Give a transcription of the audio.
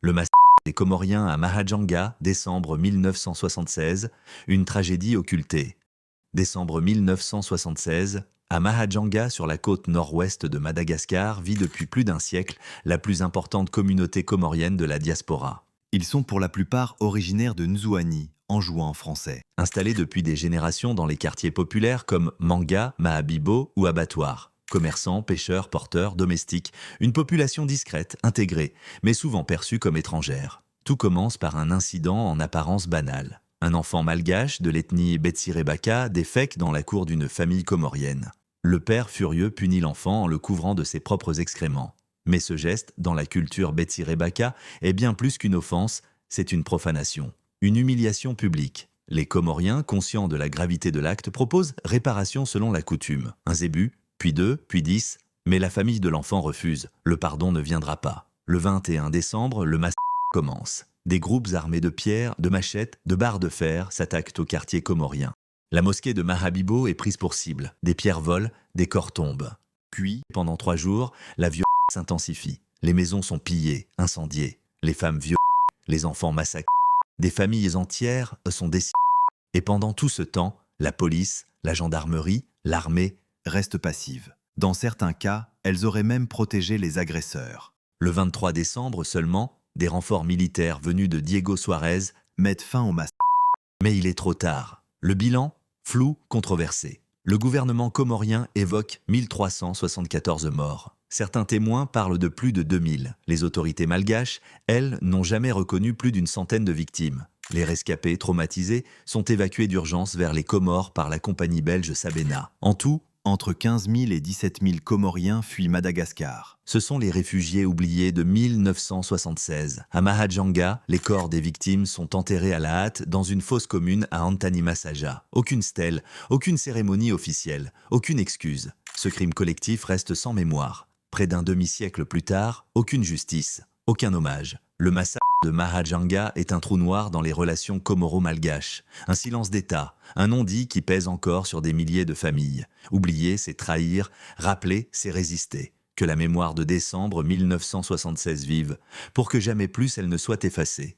Le massacre des Comoriens à Mahajanga, décembre 1976, une tragédie occultée. Décembre 1976, à Mahajanga, sur la côte nord-ouest de Madagascar, vit depuis plus d'un siècle la plus importante communauté comorienne de la diaspora. Ils sont pour la plupart originaires de Nzouani, en jouant en français. Installés depuis des générations dans les quartiers populaires comme Manga, Mahabibo ou Abattoir. Commerçants, pêcheurs, porteurs, domestiques, une population discrète, intégrée, mais souvent perçue comme étrangère. Tout commence par un incident en apparence banal. Un enfant malgache de l'ethnie Betsirebaka défèque dans la cour d'une famille comorienne. Le père furieux punit l'enfant en le couvrant de ses propres excréments. Mais ce geste, dans la culture Betsirebaka, est bien plus qu'une offense, c'est une profanation. Une humiliation publique. Les Comoriens, conscients de la gravité de l'acte, proposent réparation selon la coutume. Un zébu, puis 2, puis 10, mais la famille de l'enfant refuse. Le pardon ne viendra pas. Le 21 décembre, le massacre commence. Des groupes armés de pierres, de machettes, de barres de fer s'attaquent au quartier comorien. La mosquée de Mahabibo est prise pour cible. Des pierres volent, des corps tombent. Puis, pendant 3 jours, la violence s'intensifie. Les maisons sont pillées, incendiées. Les femmes violées, les enfants massacrés. Des familles entières sont décimées. Et pendant tout ce temps, la police, la gendarmerie, l'armée Restent passives. Dans certains cas, elles auraient même protégé les agresseurs. Le 23 décembre seulement, des renforts militaires venus de Diego Suarez, Mettent fin au massacre. mais il est trop tard. Le bilan, flou, controversé. Le gouvernement comorien évoque 1374 morts. Certains témoins parlent de plus de 2000. Les autorités malgaches, elles, n'ont jamais reconnu plus d'une centaine de victimes. Les rescapés traumatisés sont évacués d'urgence vers les Comores par la compagnie belge Sabena. En tout, Entre 15 000 et 17 000 Comoriens fuient Madagascar. ce sont les réfugiés oubliés de 1976. À Mahajanga, les corps des victimes sont enterrés à la hâte dans une fosse commune à Antanimasaja. Aucune stèle, aucune cérémonie officielle, aucune excuse. Ce crime collectif reste sans mémoire. Près d'un demi-siècle plus tard, aucune justice, aucun hommage. Le massacre de Mahajanga est un trou noir dans les relations comoro-malgaches. Un silence d'État, un non-dit qui pèse encore sur des milliers de familles. Oublier, c'est trahir, rappeler, c'est résister. Que la mémoire de décembre 1976 vive, pour que jamais plus elle ne soit effacée.